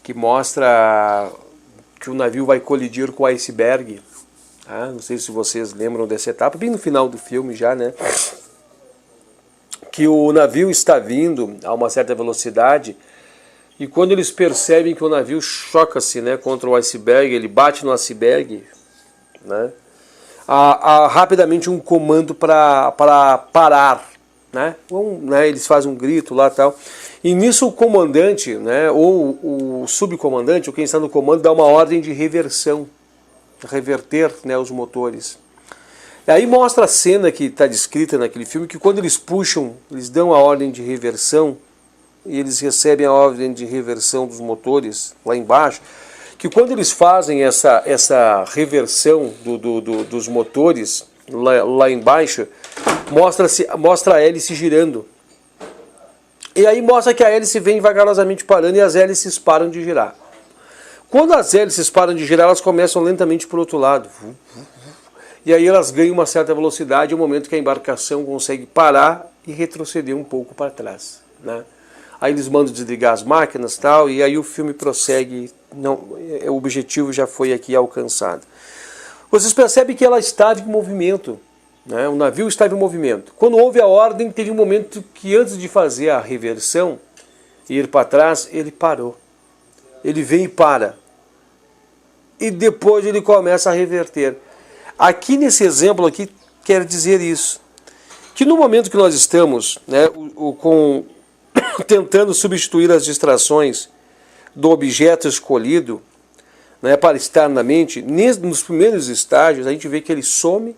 Speaker 1: que mostra que o navio vai colidir com o iceberg. Tá? Não sei se vocês lembram dessa etapa, bem no final do filme já, né? Que o navio está vindo a uma certa velocidade e quando eles percebem que o navio choca-se, né, contra o iceberg, ele bate no iceberg, né? Há rapidamente um comando para parar, né? Eles fazem um grito lá e tal. E nisso o comandante, né, ou o subcomandante, ou quem está no comando, dá uma ordem de reversão, reverter, né, os motores. E aí mostra a cena que está descrita naquele filme, que quando eles puxam, eles dão a ordem de reversão, e eles recebem a ordem de reversão dos motores lá embaixo, que quando eles fazem essa reversão dos motores lá embaixo, mostra a hélice girando. E aí mostra que a hélice vem vagarosamente parando e as hélices param de girar. Quando as hélices param de girar, elas começam lentamente para o outro lado. E aí elas ganham uma certa velocidade, é o momento que a embarcação consegue parar e retroceder um pouco para trás, né? Aí eles mandam desligar as máquinas e tal, e aí o filme prossegue, o objetivo já foi aqui alcançado. Vocês percebem que ela estava em movimento, né? O navio estava em movimento. Quando houve a ordem, teve um momento que antes de fazer a reversão e ir para trás, ele parou. Ele vem e para. E depois ele começa a reverter. Aqui nesse exemplo aqui, quer dizer isso? Que no momento que nós estamos, né, tentando substituir as distrações do objeto escolhido, né, para estar na mente, nos primeiros estágios a gente vê que ele some,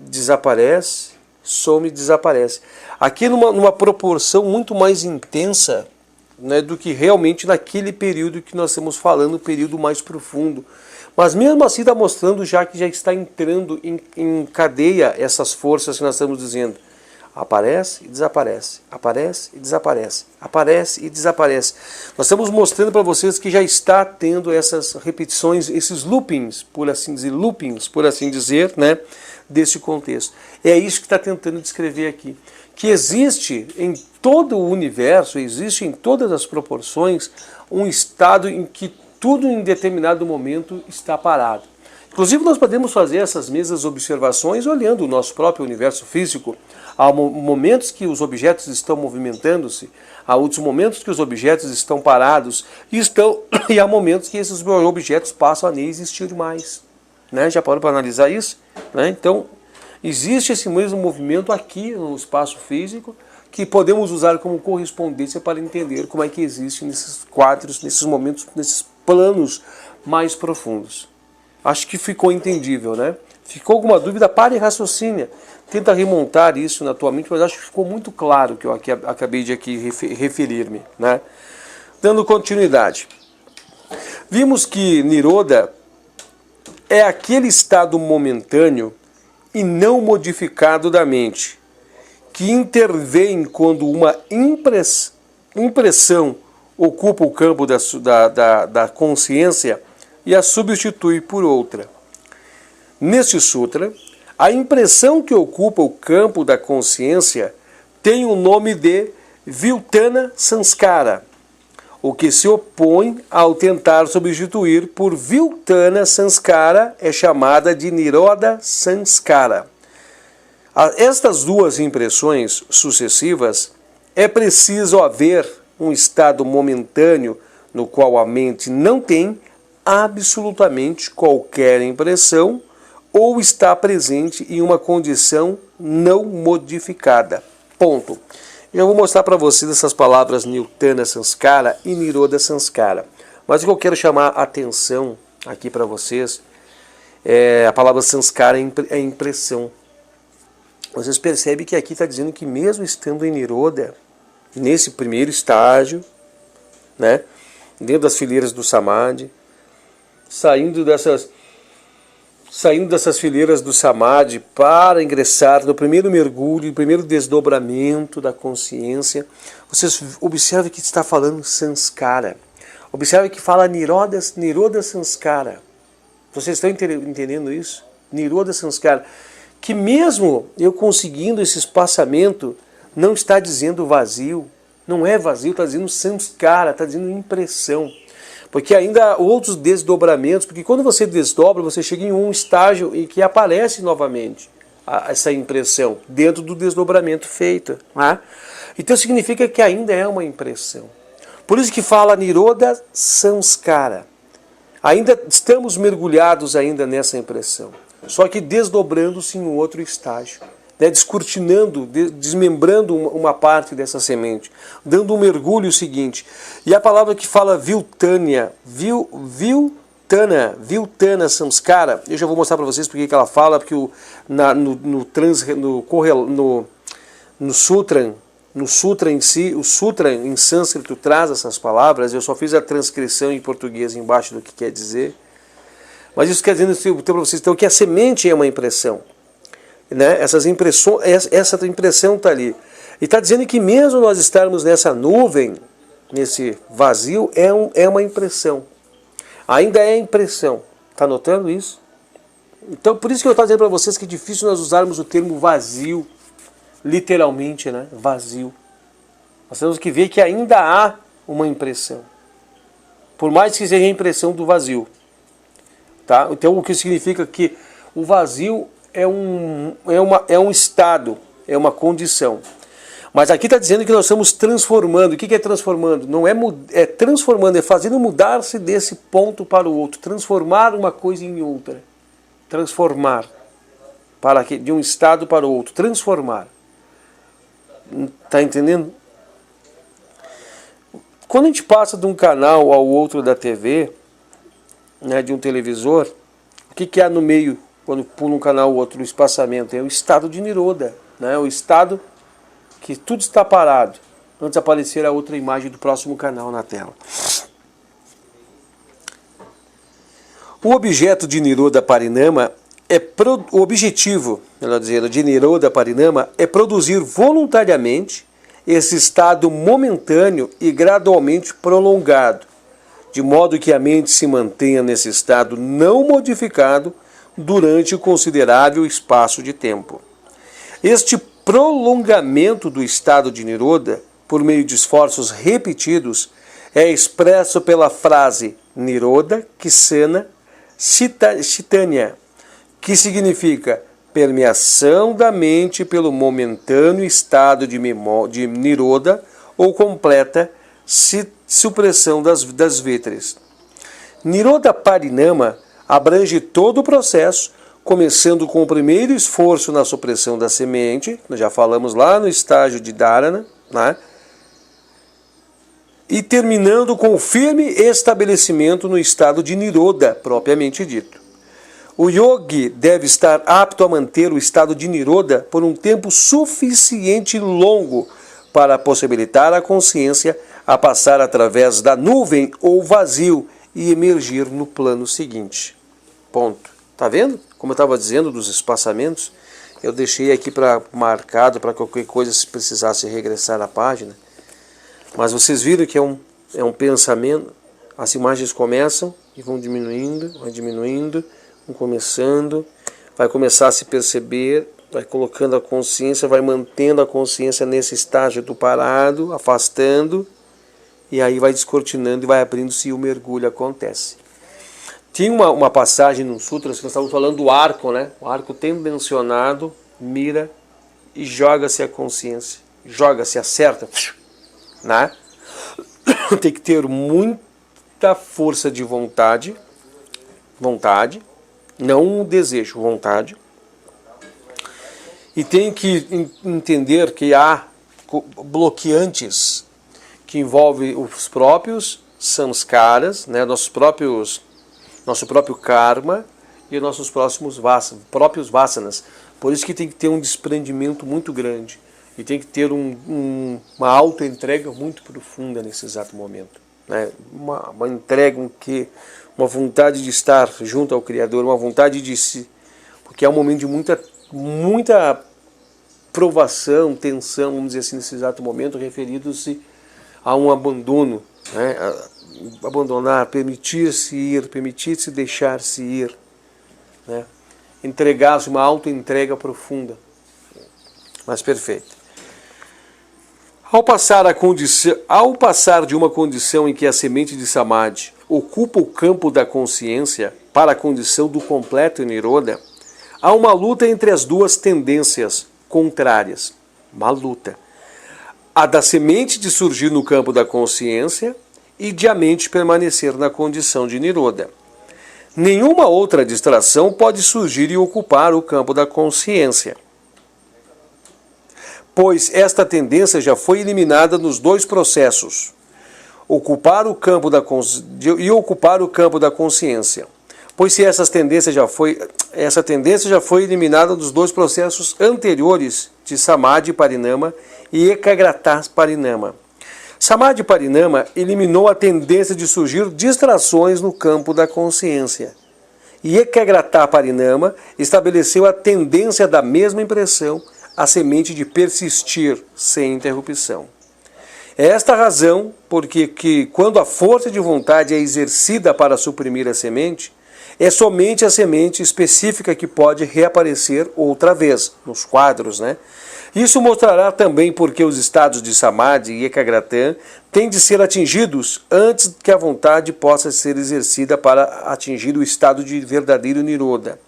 Speaker 1: desaparece, some e desaparece. Aqui numa proporção muito mais intensa, né, do que realmente naquele período que nós estamos falando, o período mais profundo. Mas mesmo assim está mostrando já que já está entrando em cadeia essas forças que nós estamos dizendo. Aparece e desaparece, aparece e desaparece, aparece e desaparece. Nós estamos mostrando para vocês que já está tendo essas repetições, esses loopings, por assim dizer, né, desse contexto. É isso que está tentando descrever aqui. Que existe em todo o universo, existe em todas as proporções, um estado em que tudo em determinado momento está parado. Inclusive nós podemos fazer essas mesmas observações olhando o nosso próprio universo físico. Há momentos que os objetos estão movimentando-se, há outros momentos que os objetos estão parados e há momentos que esses objetos passam a nem existir mais. Né? Já parou para analisar isso? Né? Então, existe esse mesmo movimento aqui no espaço físico que podemos usar como correspondência para entender como é que existe nesses quadros, nesses momentos, nesses planos mais profundos. Acho que ficou entendível, né? Ficou alguma dúvida? Pare e raciocínio. Tenta remontar isso na tua mente, mas acho que ficou muito claro que eu acabei de aqui referir-me, né? Dando continuidade. Vimos que Niroda é aquele estado momentâneo e não modificado da mente, que intervém quando uma impressão ocupa o campo da consciência e a substitui por outra. Neste sutra, a impressão que ocupa o campo da consciência tem o nome de Viltana Sanskara, o que se opõe ao tentar substituir por Viltana Sanskara é chamada de Niroda Sanskara. Estas duas impressões sucessivas é preciso haver um estado momentâneo no qual a mente não tem absolutamente qualquer impressão ou está presente em uma condição não modificada. Ponto. Eu vou mostrar para vocês essas palavras Viltana Sanskara e Niroda Sanskara. Mas o que eu quero chamar a atenção aqui para vocês é a palavra Sanskara é impressão. Vocês percebem que aqui está dizendo que mesmo estando em Niroda, nesse primeiro estágio, né, dentro das fileiras do Samadhi, saindo dessas fileiras do Samadhi para ingressar no primeiro mergulho, no primeiro desdobramento da consciência, vocês observem que está falando Sanskara. Observem que fala Niroda Sanskara. Vocês estão entendendo isso? Niroda Sanskara. Que mesmo eu conseguindo esse espaçamento, não está dizendo vazio. Não é vazio, está dizendo Sanskara, está dizendo impressão. Porque ainda há outros desdobramentos, porque quando você desdobra, você chega em um estágio em que aparece novamente essa impressão, dentro do desdobramento feito. Né? Então significa que ainda é uma impressão. Por isso que fala Niroda Sanskara. Ainda estamos mergulhados ainda nessa impressão, só que desdobrando-se em um outro estágio. Né, descortinando, desmembrando uma parte dessa semente, dando um mergulho seguinte. E a palavra que fala Viltana Samskara, eu já vou mostrar para vocês porque que ela fala, porque no sutra em si, o sutra em sânscrito traz essas palavras, eu só fiz a transcrição em português embaixo do que quer dizer. Mas isso quer dizer para vocês então, que a semente é uma impressão. Né? Essa impressão está ali. E está dizendo que mesmo nós estarmos nessa nuvem, nesse vazio, é uma impressão. Ainda é impressão. Está notando isso? Então, por isso que eu estou dizendo para vocês que é difícil nós usarmos o termo vazio, literalmente, né? Vazio. Nós temos que ver que ainda há uma impressão. Por mais que seja a impressão do vazio. Tá? Então, o que significa que o vazio é um estado, é uma condição. Mas aqui está dizendo que nós estamos transformando. O que é transformando? Não é transformando, é fazendo mudar-se desse ponto para o outro. Transformar uma coisa em outra. Transformar. de um estado para o outro, transformar. Está entendendo? Quando a gente passa de um canal ao outro da TV, né, de um televisor, o que há no meio, quando pula um canal ao outro, o espaçamento? É o estado de Niroda, né, o estado que tudo está parado, antes de aparecer a outra imagem do próximo canal na tela. O objeto de Niroda Parinama o objetivo, melhor dizendo, de Niroda Parinama é produzir voluntariamente esse estado momentâneo e gradualmente prolongado, de modo que a mente se mantenha nesse estado não modificado durante considerável espaço de tempo. Este prolongamento do estado de Niroda, por meio de esforços repetidos, é expresso pela frase Niroda Kisana Chitanya, que significa permeação da mente pelo momentâneo estado de Niroda ou completa supressão das vítreas. Niroda Parinama abrange todo o processo, começando com o primeiro esforço na supressão da semente, nós já falamos lá no estágio de Dharana, né? E terminando com o firme estabelecimento no estado de Niroda, propriamente dito. O yogi deve estar apto a manter o estado de Niroda por um tempo suficiente longo para possibilitar à consciência a passar através da nuvem ou vazio e emergir no plano seguinte. Ponto. Tá vendo? Como eu estava dizendo dos espaçamentos, eu deixei aqui marcado para qualquer coisa se precisasse regressar à página. Mas vocês viram que é um pensamento, as imagens começam e vão diminuindo, vão começando, vai começar a se perceber, vai colocando a consciência, vai mantendo a consciência nesse estágio do parado, afastando, e aí vai descortinando e vai abrindo-se e o mergulho acontece. Tinha uma passagem no Sutras que nós estávamos falando do arco, né? O arco tendencionado, mira e joga-se a consciência, joga-se, acerta, né? Tem que ter muita força de vontade, não um desejo, vontade. E tem que entender que há bloqueantes que envolvem os próprios samskaras, né, nosso próprio karma e nossos próprios vasanas. Por isso que tem que ter um desprendimento muito grande. E tem que ter uma auto-entrega muito profunda nesse exato momento. Né? Uma entrega, uma vontade de estar junto ao Criador, uma vontade de si. Porque é um momento de muita provação, tensão, vamos dizer assim, nesse exato momento, referido-se a um abandono. Né? Abandonar, permitir-se ir, permitir-se deixar-se ir. Né? Entregar-se, uma auto-entrega profunda. Mas perfeito. Ao passar de uma condição em que a semente de Samadhi ocupa o campo da consciência para a condição do completo Niroda, há uma luta entre as duas tendências contrárias. Uma luta. A da semente de surgir no campo da consciência e de a mente permanecer na condição de Niroda. Nenhuma outra distração pode surgir e ocupar o campo da consciência, pois esta tendência já foi eliminada nos dois processos, ocupar o campo da consciência. Pois se essa tendência já foi eliminada nos dois processos anteriores de Samadhi Parinama e Ekagrata Parinama. Samadhi Parinama eliminou a tendência de surgir distrações no campo da consciência. E Ekagrata Parinama estabeleceu a tendência da mesma impressão, a semente de persistir sem interrupção. É esta a razão porque quando a força de vontade é exercida para suprimir a semente, é somente a semente específica que pode reaparecer outra vez, nos quadros, né? Isso mostrará também porque os estados de Samadhi e Ekagrata têm de ser atingidos antes que a vontade possa ser exercida para atingir o estado de verdadeiro Niroda.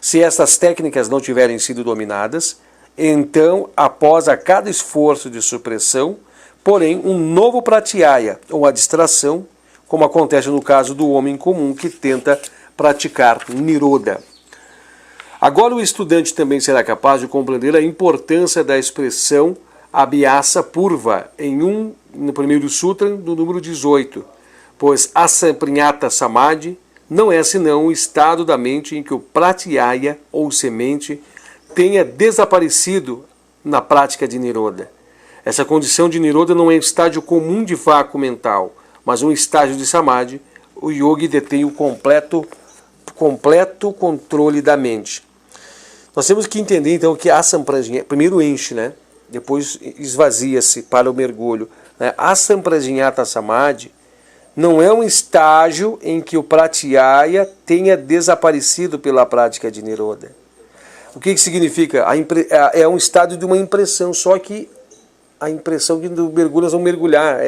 Speaker 1: Se essas técnicas não tiverem sido dominadas, então, após a cada esforço de supressão, porém, um novo pratyaya, ou a distração, como acontece no caso do homem comum que tenta praticar Niroda. Agora o estudante também será capaz de compreender a importância da expressão abhyasa purva no primeiro sutra, do número 18, pois asampranyata samadhi não é senão o estado da mente em que o pratyaya, ou semente, tenha desaparecido na prática de Nirodha. Essa condição de Nirodha não é um estágio comum de vácuo mental, mas um estágio de Samadhi. O yogi detém o completo controle da mente. Nós temos que entender então que a Asamprajñāta, primeiro enche, né? Depois esvazia-se para o mergulho. Né? A Asamprajñāta Samadhi não é um estágio em que o pratyaya tenha desaparecido pela prática de Nirodha. O que significa? É um estado de uma impressão, só que a impressão que mergulhas vão mergulhar.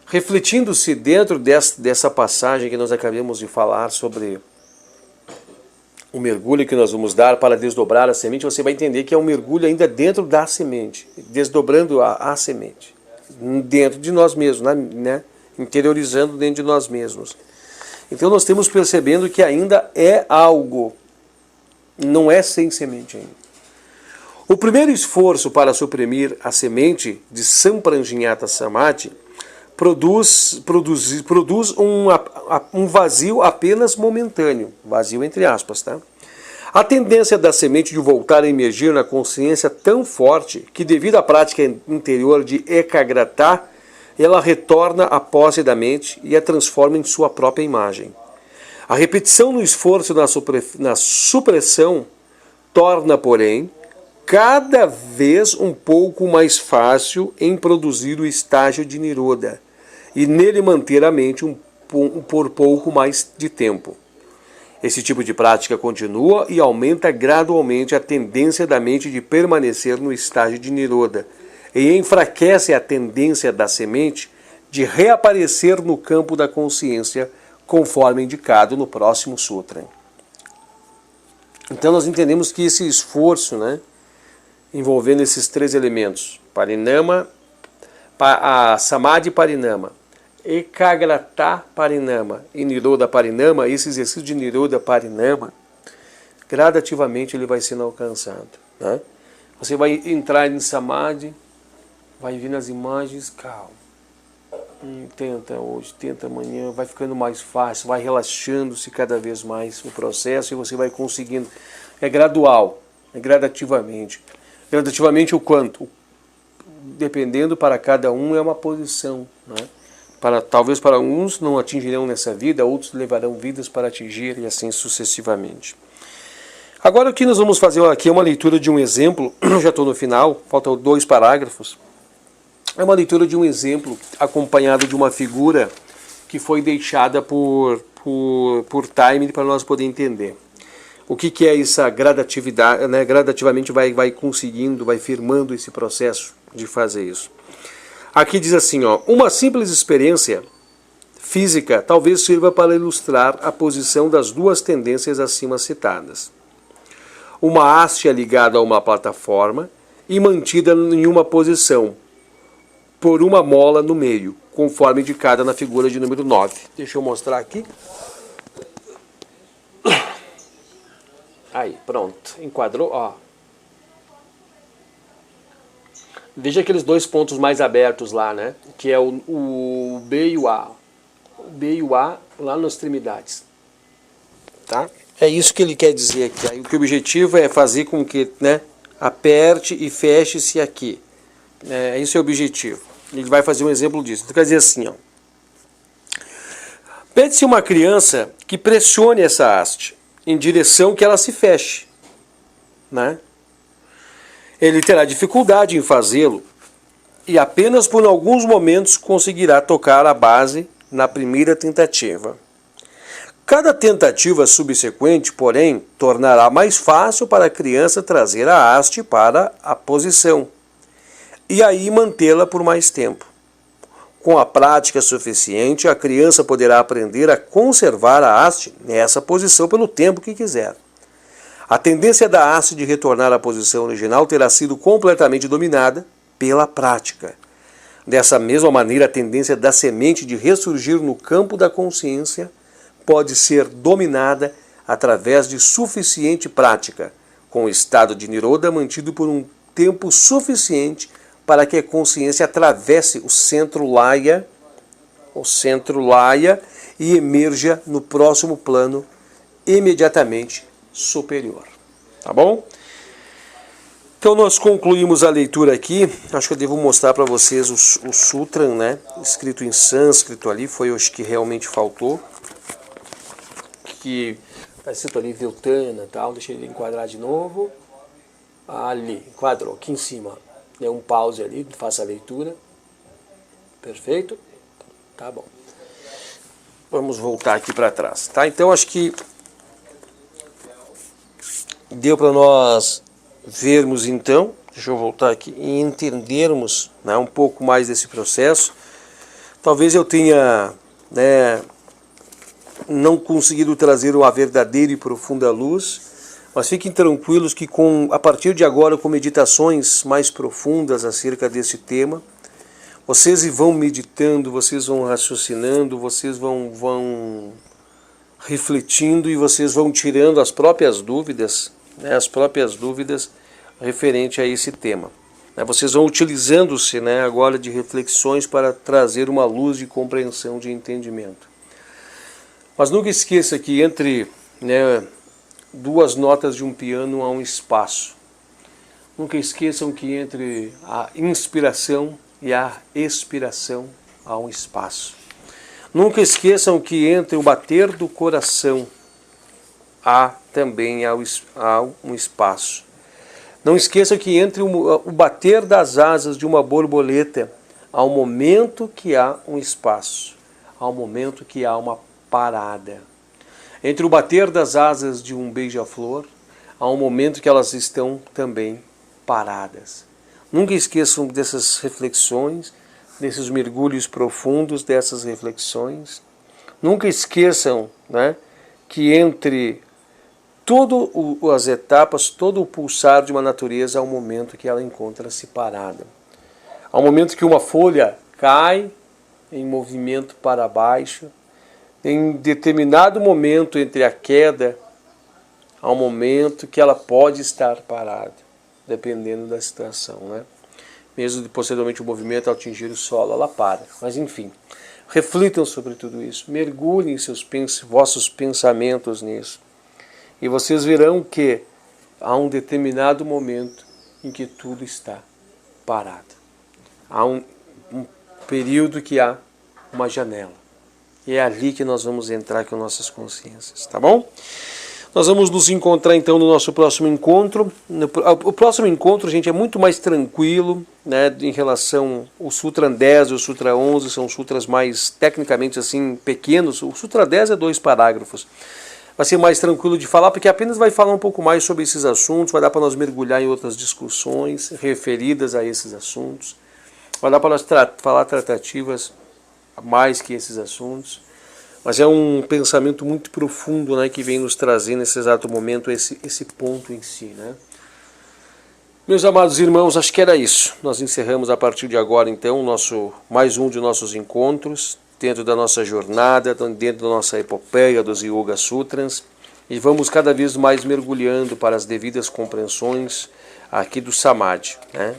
Speaker 1: Refletindo-se dentro dessa passagem que nós acabamos de falar sobre o mergulho que nós vamos dar para desdobrar a semente, você vai entender que é um mergulho ainda dentro da semente, desdobrando a semente, dentro de nós mesmos, né? Interiorizando dentro de nós mesmos. Então nós temos percebendo que ainda é algo, não é sem semente ainda. O primeiro esforço para suprimir a semente de Sampranjñāta Samadhi produz um vazio apenas momentâneo, vazio entre aspas, tá? A tendência da semente de voltar a emergir na consciência tão forte que, devido à prática interior de ekagrata, ela retorna à posse da mente e a transforma em sua própria imagem. A repetição no esforço na supressão torna, porém, cada vez um pouco mais fácil em produzir o estágio de Nirodha e nele manter a mente por pouco mais de tempo. Esse tipo de prática continua e aumenta gradualmente a tendência da mente de permanecer no estágio de Nirodha e enfraquece a tendência da semente de reaparecer no campo da consciência, conforme indicado no próximo sutra. Então nós entendemos que esse esforço, né, envolvendo esses três elementos, Parinama, a Samadhi Parinama, Ekagrata Parinama e Nirodha Parinama, esse exercício de Nirodha Parinama, gradativamente ele vai sendo alcançado. Né? Você vai entrar em Samadhi, vai vir nas imagens, calma. Tenta hoje, tenta amanhã, vai ficando mais fácil, vai relaxando-se cada vez mais o processo e você vai conseguindo. É gradual, é gradativamente. Gradativamente o quanto? Dependendo para cada um é uma posição. Né? Talvez para uns não atingirão nessa vida, outros levarão vidas para atingir e assim sucessivamente. Agora o que nós vamos fazer aqui é uma leitura de um exemplo, já estou no final, faltam 2 parágrafos. É uma leitura de um exemplo acompanhado de uma figura que foi deixada por time para nós poder entender. O que é essa gradatividade, né? Gradativamente vai conseguindo, vai firmando esse processo de fazer isso. Aqui diz assim, ó, uma simples experiência física talvez sirva para ilustrar a posição das duas tendências acima citadas. Uma haste é ligada a uma plataforma e mantida em uma posição, por uma mola no meio, conforme indicada na figura de número 9. Deixa eu mostrar aqui. Aí, pronto. Enquadrou, ó. Veja aqueles 2 pontos mais abertos lá, né? Que é o B e o A. O B e o A lá nas extremidades. Tá? É isso que ele quer dizer aqui. Aí, o objetivo é fazer com que, né, aperte e feche-se aqui. Esse é o objetivo. Ele vai fazer um exemplo disso. Ele quer dizer assim, ó. Pede-se uma criança que pressione essa haste em direção que ela se feche. Né? Ele terá dificuldade em fazê-lo e apenas por alguns momentos conseguirá tocar a base na primeira tentativa. Cada tentativa subsequente, porém, tornará mais fácil para a criança trazer a haste para a posição e aí mantê-la por mais tempo. Com a prática suficiente, a criança poderá aprender a conservar a haste nessa posição pelo tempo que quiser. A tendência da haste de retornar à posição original terá sido completamente dominada pela prática. Dessa mesma maneira, a tendência da semente de ressurgir no campo da consciência pode ser dominada através de suficiente prática, com o estado de Niroda mantido por um tempo suficiente para que a consciência atravesse o centro Laya e emerja no próximo plano imediatamente superior. Tá bom? Então nós concluímos a leitura aqui. Acho que eu devo mostrar para vocês o Sutra, né? Escrito em sânscrito ali, foi acho que realmente faltou. Que está escrito ali Viltana e tal. Deixa ele enquadrar de novo. Ali, enquadrou, aqui em cima. Dê um pause ali, faça a leitura. Perfeito? Tá bom. Vamos voltar aqui para trás, tá? Então acho que deu para nós vermos então, deixa eu voltar aqui, e entendermos, né, um pouco mais desse processo. Talvez eu tenha, né, não conseguido trazer uma verdadeira e profunda luz, mas fiquem tranquilos que a partir de agora, com meditações mais profundas acerca desse tema, vocês vão meditando, vocês vão raciocinando, vocês vão refletindo e vocês vão tirando as próprias dúvidas, né, referente a esse tema. Vocês vão utilizando-se, né, agora de reflexões para trazer uma luz de compreensão, de entendimento. Mas nunca esqueça que entre, né, duas notas de um piano há um espaço. Nunca esqueçam que entre a inspiração e a expiração há um espaço. Nunca esqueçam que entre o bater do coração há também um espaço. Não esqueçam que entre o bater das asas de uma borboleta há um momento que há um espaço, há um momento que há uma parada. Entre o bater das asas de um beija-flor há um momento que elas estão também paradas. Nunca esqueçam dessas reflexões, desses mergulhos profundos, dessas reflexões. Nunca esqueçam, né, que entre todas as etapas, todo o pulsar de uma natureza, há um momento que ela encontra-se parada. Há um momento que uma folha cai em movimento para baixo. Em determinado momento entre a queda, há um momento que ela pode estar parada, dependendo da situação, né? Mesmo posteriormente o movimento ao atingir o solo, ela para. Mas enfim, reflitam sobre tudo isso, mergulhem vossos pensamentos nisso. E vocês verão que há um determinado momento em que tudo está parado. Há um período que há uma janela. E é ali que nós vamos entrar com nossas consciências, tá bom? Nós vamos nos encontrar então no nosso próximo encontro. O próximo encontro, gente, é muito mais tranquilo, né, em relação ao Sutra 10 e o Sutra 11, são sutras mais tecnicamente assim pequenos. O Sutra 10 é 2 parágrafos. Vai ser mais tranquilo de falar, porque apenas vai falar um pouco mais sobre esses assuntos, vai dar para nós mergulhar em outras discussões referidas a esses assuntos, vai dar para nós falar tratativas a mais que esses assuntos, mas é um pensamento muito profundo, né, que vem nos trazer nesse exato momento esse ponto em si, né? Meus amados irmãos, acho que era isso. Nós encerramos a partir de agora, então, mais um de nossos encontros, dentro da nossa jornada, dentro da nossa epopeia dos Yoga Sutras, e vamos cada vez mais mergulhando para as devidas compreensões aqui do Samadhi, né?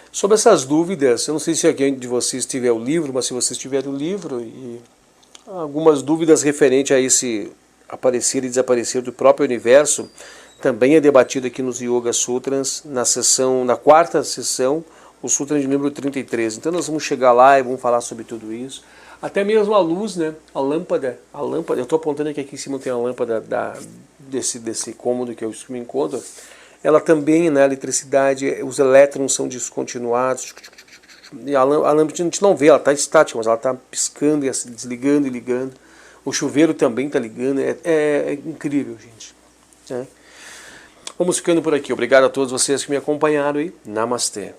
Speaker 1: Sobre essas dúvidas, eu não sei se alguém de vocês tiver o livro, mas se vocês tiverem o livro, e algumas dúvidas referentes a esse aparecer e desaparecer do próprio universo, também é debatido aqui nos Yoga Sutras, na 4ª sessão, o Sutra de número 33. Então nós vamos chegar lá e vamos falar sobre tudo isso. Até mesmo a luz, né? A lâmpada, eu estou apontando aqui em cima tem a lâmpada desse cômodo que eu me encontro. Ela também, né, a eletricidade, os elétrons são descontinuados. E a lâmpada a gente não vê, ela está estática, mas ela está piscando e desligando e ligando. O chuveiro também está ligando. É incrível, gente. É. Vamos ficando por aqui. Obrigado a todos vocês que me acompanharam e Namastê.